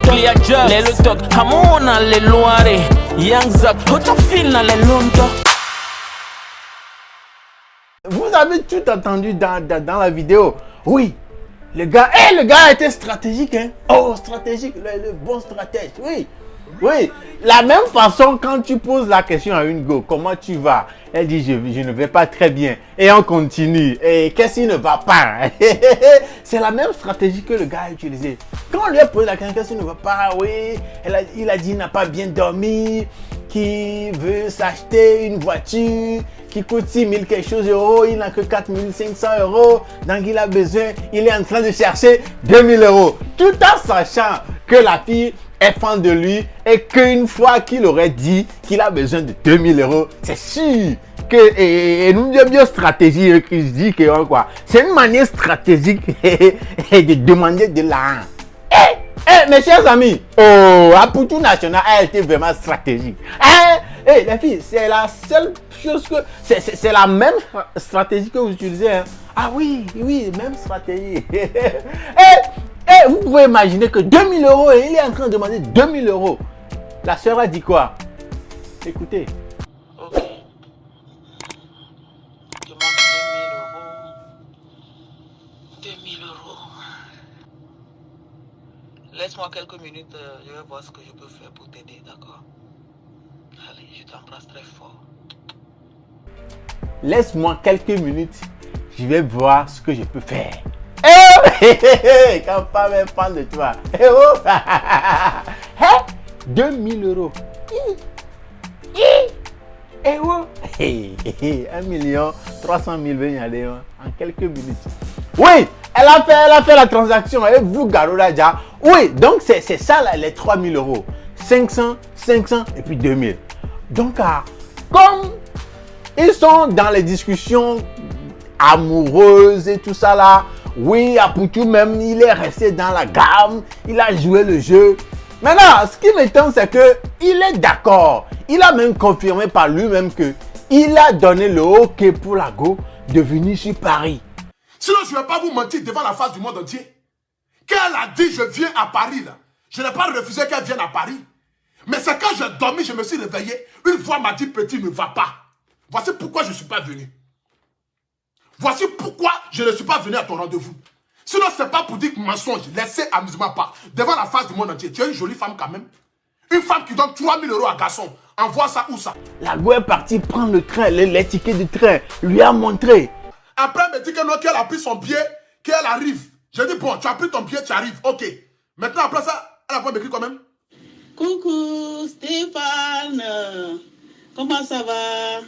clear jobs. Les lotok, hamona les loire. Young Zak, hotofil na les lonto. Vous avez tout entendu dans la vidéo. Oui, le gars était stratégique, hein. Oh, stratégique, le bon stratège, oui. Oui, la même façon quand tu poses la question à une go, comment tu vas? Elle dit, je ne vais pas très bien. Et on continue. Et qu'est-ce qui ne va pas? C'est la même stratégie que le gars a utilisée. Quand on lui a posé la question, qu'est-ce qui ne va pas? Oui, il a dit, il n'a pas bien dormi, qui veut s'acheter une voiture qui coûte 6 000 quelque chose euros, il n'a que 4 500 euros, donc il a besoin, il est en train de chercher 2 000 euros. Tout en sachant que la fille est fan de lui et qu'une fois qu'il aurait dit qu'il a besoin de 2 000 euros, c'est sûr que, et nous bien stratégie, que je dis que quoi, c'est une manière stratégique de demander de l'argent. Mes chers amis, Apoutou National a été vraiment stratégique. Les filles, c'est la seule chose que... C'est la même stratégie que vous utilisez. Hein. Ah oui, même stratégie. Vous pouvez imaginer que 2 000 euros, et il est en train de demander 2 000 euros. La sœur a dit quoi? Écoutez. Ok. Je manque 2 000 euros. 2 000 euros. Laisse-moi quelques minutes, je vais voir ce que je peux faire pour t'aider, d'accord? Allez, je t'embrasse très fort. Laisse-moi quelques minutes, je vais voir ce que je peux faire. Quand pas même fan de toi. 2 000 euros. 1 300 000 veut y aller en quelques minutes. Oui, elle a fait la transaction. Et vous, Garola, déjà. Oui, donc c'est ça là, les 3 000 euros. 500 et puis 2 000. Donc, comme ils sont dans les discussions amoureuses et tout ça là, oui, Apoutou même, il est resté dans la gamme, il a joué le jeu. Maintenant, ce qui m'étonne, c'est que il est d'accord. Il a même confirmé par lui-même que il a donné le OK pour la go de venir sur Paris. Sinon, je ne vais pas vous mentir devant la face du monde entier. Quand elle a dit je viens à Paris, là, je n'ai pas refusé qu'elle vienne à Paris. Mais c'est quand j'ai dormi, je me suis réveillé. Une voix m'a dit petit, ne va pas. Voici pourquoi je ne suis pas venu. Voici pourquoi je ne suis pas venu à ton rendez-vous. Sinon, ce n'est pas pour dire mensonge. Laissez amusement pas. Devant la face du monde entier, tu es une jolie femme quand même. Une femme qui donne 3 000 euros à garçon. Envoie ça où ça? La go est partie prendre le train, les tickets de train. Lui a montré. Après, elle me dit que non, qu'elle a pris son billet, qu'elle arrive. J'ai dit, bon, tu as pris ton billet, tu arrives. Ok. Maintenant, après ça, elle a pas m'écrit quand même. Coucou Stéphane, comment ça va?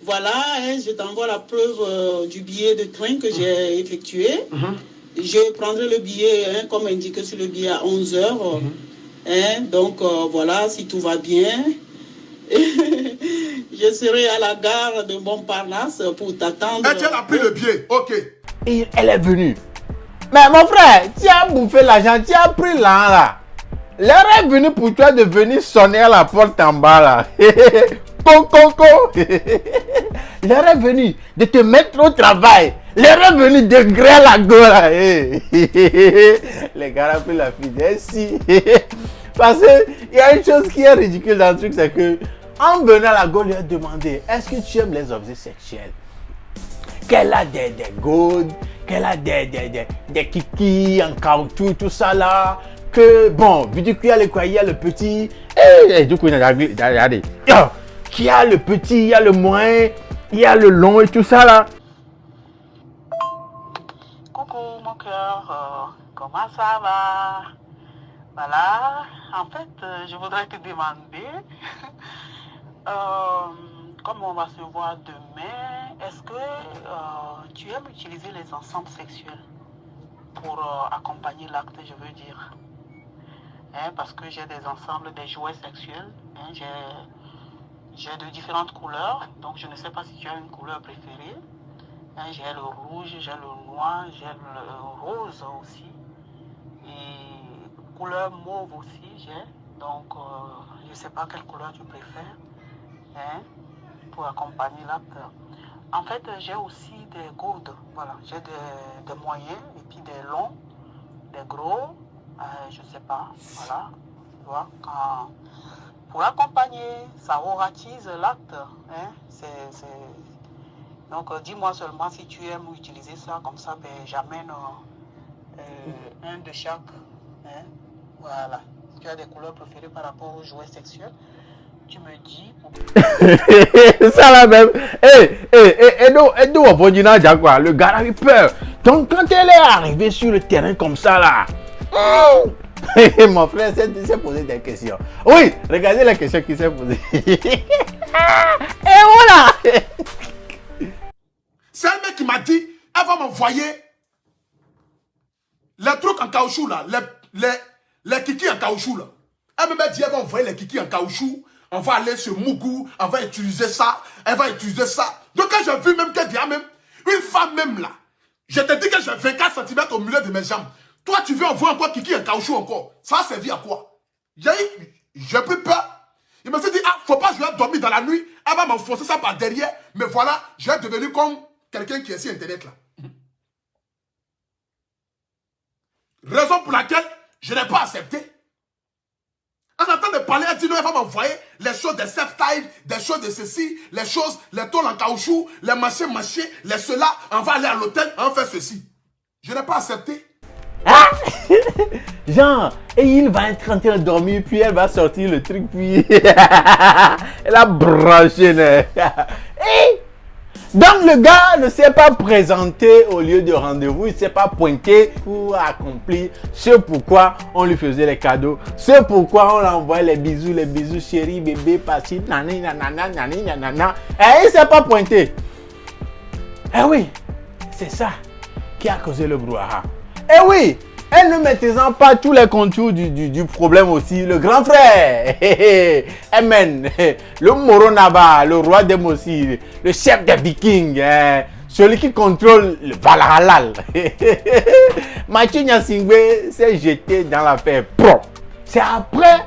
Voilà, hein, je t'envoie la preuve du billet de train que j'ai effectué. Je prendrai le billet, hein, comme indiqué sur le billet, à 11 h. Hein, donc voilà, si tout va bien, je serai à la gare de Montparnasse pour t'attendre. Et tu as pris le billet, ok. Et elle est venue. Mais mon frère, tu as bouffé l'argent, tu as pris l'argent là. L'heure est venue pour toi de venir sonner à la porte en bas là. Coco. L'heure est venue de te mettre au travail. L'heure est venue de griller la gueule. Les gars ont pris la fille. Si. Parce qu'il y a une chose qui est ridicule dans le truc, c'est que en venant à la gueule, lui a demandé, est-ce que tu aimes les objets sexuels? Qu'elle a des goudes, qu'elle a des kikis en caoutchouc, tout ça là. Que bon, vu qu'il y a il y a le petit. Et du coup, regardez. Qui a le petit, il y a le moyen, il y a le long et tout ça là. Coucou mon cœur, comment ça va? Voilà, en fait, je voudrais te demander, comme on va se voir demain, est-ce que tu aimes utiliser les ensembles sexuels pour accompagner l'acte, je veux dire? Hein, parce que j'ai des ensembles, des jouets sexuels, hein, j'ai de différentes couleurs, donc je ne sais pas si tu as une couleur préférée. Hein, j'ai le rouge, j'ai le noir, j'ai le rose aussi. Et couleur mauve aussi j'ai. Donc je ne sais pas quelle couleur tu préfères, hein, pour accompagner l'acte. En fait, j'ai aussi des gourdes. Voilà, j'ai des moyens et puis des longs, des gros Je sais pas, voilà. Tu vois, pour accompagner, ça aura-t-il l'acte. Hein? Donc, dis-moi seulement si tu aimes utiliser ça, comme ça, ben, j'amène un de chaque. Hein? Voilà. Si tu as des couleurs préférées par rapport aux jouets sexuels, tu me dis. Ça là même. Le gars a eu peur. Donc, quand elle est arrivée sur le terrain comme ça là. Mon frère s'est posé des questions. Oui, regardez la question qu'il s'est posée. Et voilà. C'est un mec qui m'a dit, elle va m'envoyer les trucs en caoutchouc là, les kikis en caoutchouc là. Elle m'a dit, elle va envoyer les kikis en caoutchouc, on va aller sur Mougou, on va utiliser ça, elle va utiliser ça. Donc quand j'ai vu même qu'elle dit, même, une femme même là, je te dis que j'ai 24 cm au milieu de mes jambes. Toi, tu veux envoyer encore kiki en caoutchouc encore. Ça a servi à quoi? J'ai pris peur. Il m'a dit, ah, faut pas que je vais dormir dans la nuit. Elle va m'enfoncer ça par derrière. Mais voilà, je vais devenir comme quelqu'un qui est sur Internet là. Raison pour laquelle je n'ai pas accepté. En train de parler, elle dit non, elle va m'envoyer les choses de self-type, des choses de ceci, les choses, les tôles en caoutchouc, les machins, les cela. On va aller à l'hôtel, on fait ceci. Je n'ai pas accepté. Ah genre, et il va être en train de dormir, puis elle va sortir le truc, puis elle a branché. Donc le gars ne s'est pas présenté au lieu de rendez-vous, il ne s'est pas pointé pour accomplir ce pourquoi on lui faisait les cadeaux, ce pourquoi on lui envoyait les bisous chérie, bébé, passi, nani, nanana, nani, nanana. Et il ne s'est pas pointé. Eh oui, c'est ça qui a causé le brouhaha. Eh oui, elle ne maîtrisant pas tous les contours du problème aussi, le grand frère, Amen, le Moronaba, le roi des Mossi, le chef des Vikings, celui qui contrôle le Valhalla. Mathieu Nyasingbe s'est jeté dans l'affaire propre. C'est après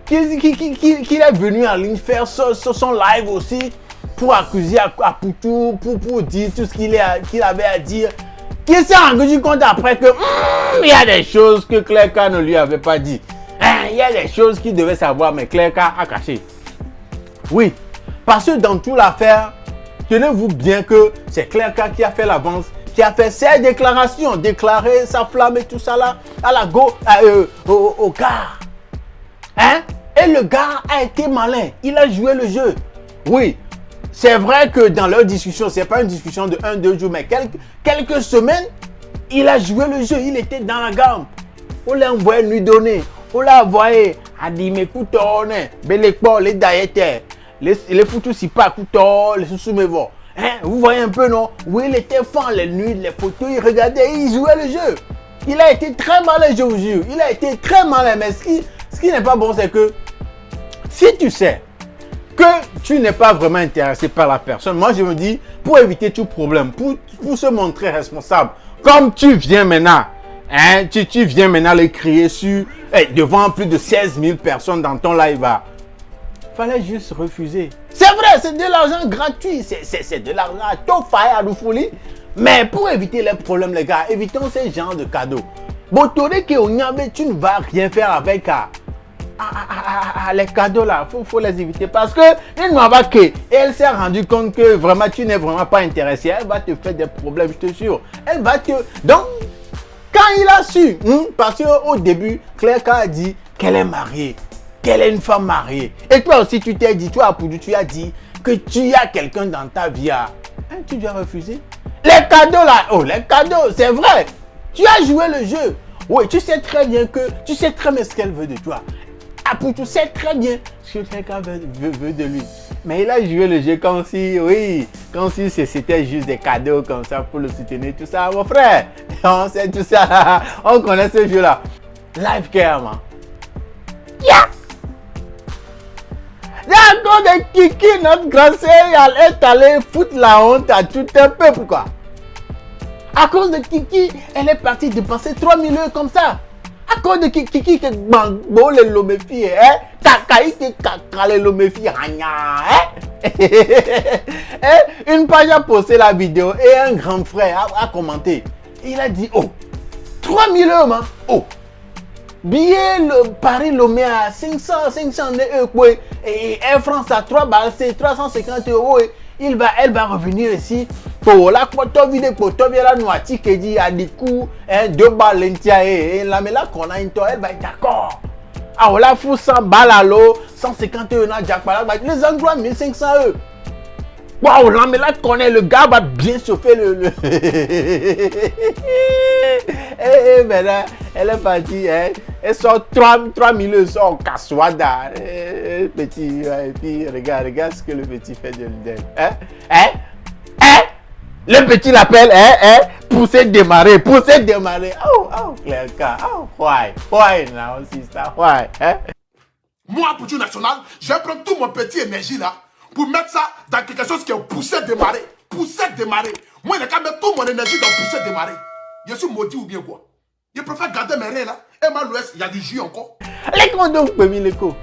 qu'il est venu en ligne faire son live aussi pour accuser à Poutou, pour dire tout ce qu'il avait à dire. Qui s'est rendu compte après que il y a des choses que Claire K ne lui avait pas dit. Il y a des choses qu'il devait savoir, mais Claire K a caché. Oui, parce que dans toute l'affaire, tenez-vous bien que c'est Claire K qui a fait l'avance, qui a fait ses déclarations, déclarer sa flamme et tout ça là, à la au gars. Hein? Et le gars a été malin, il a joué le jeu. Oui. C'est vrai que dans leur discussion, ce n'est pas une discussion de 1-2 jours, mais quelques semaines, il a joué le jeu, il était dans la gamme. On l'a envoyé lui donner, on l'a envoyé à dire, mais écoute, les daillettes, les foutus si pas, les sous-soumevo. Vous voyez un peu, non? Oui, il était fan, les nuits, les photos, il regardait, il jouait le jeu. Il a été très malin, je vous jure. Il a été très malin, mais ce qui n'est pas bon, c'est que si tu sais que tu n'es pas vraiment intéressé par la personne. Moi, je me dis, pour éviter tout problème, pour se montrer responsable, comme tu viens maintenant, tu viens maintenant le crier devant plus de 16 000 personnes dans ton live, fallait juste refuser. C'est vrai, c'est de l'argent gratuit, c'est de l'argent à tout faire à nous folie. Mais pour éviter les problèmes, les gars, évitons ces genres de cadeaux. Botore que tu ne vas rien faire avec les cadeaux là, faut les éviter parce que elle s'est rendue compte que vraiment tu n'es vraiment pas intéressé, elle va te faire des problèmes, je te jure. Elle va te... Donc, quand il a su, parce qu'au début, Claire K a dit qu'elle est mariée, qu'elle est une femme mariée. Et toi aussi, tu t'es dit, toi, tu as dit que tu as quelqu'un dans ta vie. Tu dois refuser. Les cadeaux là, les cadeaux, c'est vrai. Tu as joué le jeu. Oui, tu sais très bien ce qu'elle veut de toi. Tu sais très bien ce que quelqu'un veut de lui. Mais il a joué le jeu comme si c'était juste des cadeaux comme ça pour le soutenir, tout ça, mon frère. On sait tout ça. On connaît ce jeu-là. Live care, man. Yeah! D'accord, de Kiki, notre grand sœur, est allée foutre la honte à tout un peu. Pourquoi? À cause de Kiki, elle est partie dépenser 3 000 € comme ça. À cause de Kiki, que bango le lomefi, Kakaï, que kaka le lomefi, une page a posté la vidéo et un grand frère a commenté. Il a dit, 3 000 €, man. Billet Paris-Lomé à 500 euros. Et Air France à 3 balles, c'est 350 euros. Elle va revenir ici. Pour la photo vidéo, pour toi, la noiti qui dit à des coups, 2 balles, et la mais là qu'on a une elle va être d'accord. Ah, on la fout 100 balles à l'eau, 150 euros dans Jack Palak, les endroits 1500 euros. Waouh, là, mais là qu'on est, le gars va bien chauffer le. Mais là, elle est partie, hein. Elle sort 3000 euros, sort Kaswada. Petit, et puis regarde ce que le petit fait de l'idée. Le petit l'appelle, pousser démarrer. Oh, Claire, why now, sister, why, Moi, pour du national, je vais prendre toute mon petit énergie là pour mettre ça dans quelque chose qui est pousser démarrer. Moi, il n'y a qu'à mettre toute mon énergie dans pousser démarrer. Je suis maudit ou bien quoi? Je préfère garder mes reins là. Et mal l'ouest, il y a du jus encore. Les condoms, premier l'écho.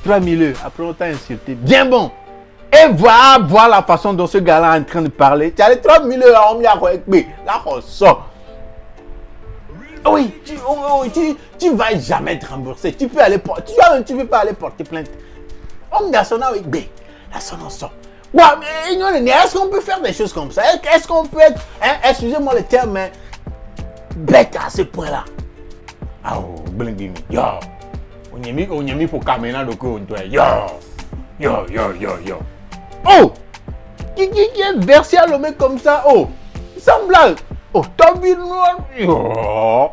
3000 euros, après on t'a insulté. Bien bon. Et voir la façon dont ce gars-là est en train de parler. Tu as les 3000 euros, on m'y a mais là on sort. Oui, tu vas jamais te rembourser. Tu peux pas aller porter plainte. Homme national, oui, la son on sort. Ouais, mais est-ce qu'on peut faire des choses comme ça? Est-ce qu'on peut être, excusez-moi le terme, mais bête à ce point-là? Ah, oh, blingimi, yo. On y a mis pour Kamena de quoi, yo. Oh! Qui est versé à l'homme comme ça? Oh! Sans blague! Oh, t'as vu noir? Yo!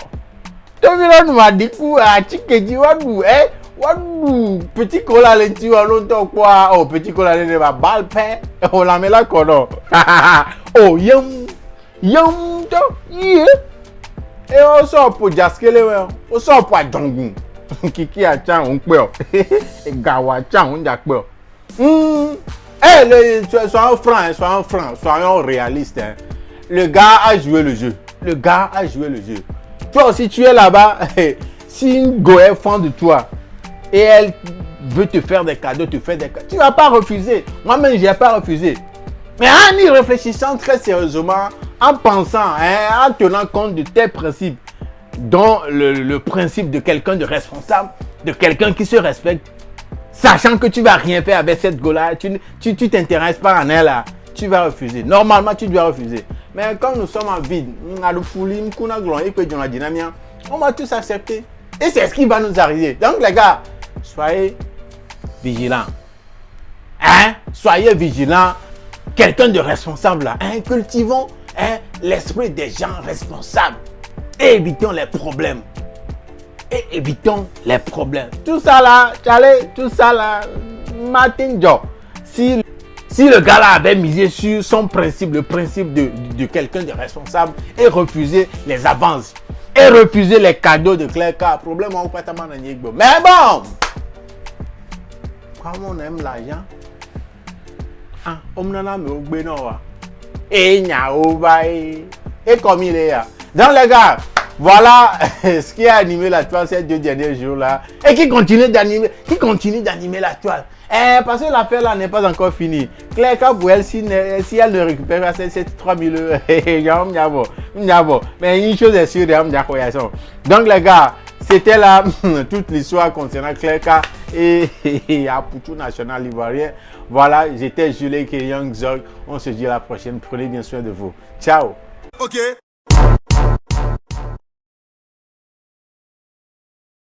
T'as vu là, nous m'a dit quoi? Tchikedi, wadou, wadou, petit cola lenti, longtemps quoi? Oh, petit cola lenti, va balle pain. Oh, la met là, quoi, non? Oh, yum, yeah. Et on sort pour Jaskele, on sort pour Djongun. Kiki a tchan, on peut. Et Gawa tchan, on jakpe. Soyons réalistes. Hein. Le gars a joué le jeu. Toi aussi, tu es là-bas. Si une go est fan de toi et elle veut te faire des cadeaux, tu ne vas pas refuser. Moi-même, je n'ai pas refusé. Mais en y réfléchissant très sérieusement, en pensant, en tenant compte de tes principes, dont le principe de quelqu'un de responsable, de quelqu'un qui se respecte, sachant que tu ne vas rien faire avec cette go-là, tu t'intéresses pas en elle, là, tu vas refuser. Normalement, tu dois refuser. Mais comme nous sommes en vide, on va tous accepter. Et c'est ce qui va nous arriver. Donc, les gars, soyez vigilants. Soyez vigilants. Quelqu'un de responsable, là. Cultivons l'esprit des gens responsables. Et évitons les problèmes. Tout ça là, Martin Joe. Si le gars là avait misé sur son principe, le principe de quelqu'un de responsable et refusé les avances et refusé les cadeaux de Claire K, problème on peut t'amener un yégo. Mais bon, comme on aime l'argent, on n'en a mais au bénoir. Et comme il est là. Donc les gars, voilà ce qui a animé la toile ces 2 derniers jours là et qui continue d'animer la toile. Parce que l'affaire là n'est pas encore finie. Claire K pour elle, si elle ne récupère pas ces 3000 euros, mais une chose est sûre, donc les gars, c'était là toute l'histoire concernant Claire K et Aputu National Ivoirien. Voilà, j'étais Julien Young Zog. On se dit à la prochaine. Prenez bien soin de vous. Ciao. Ok.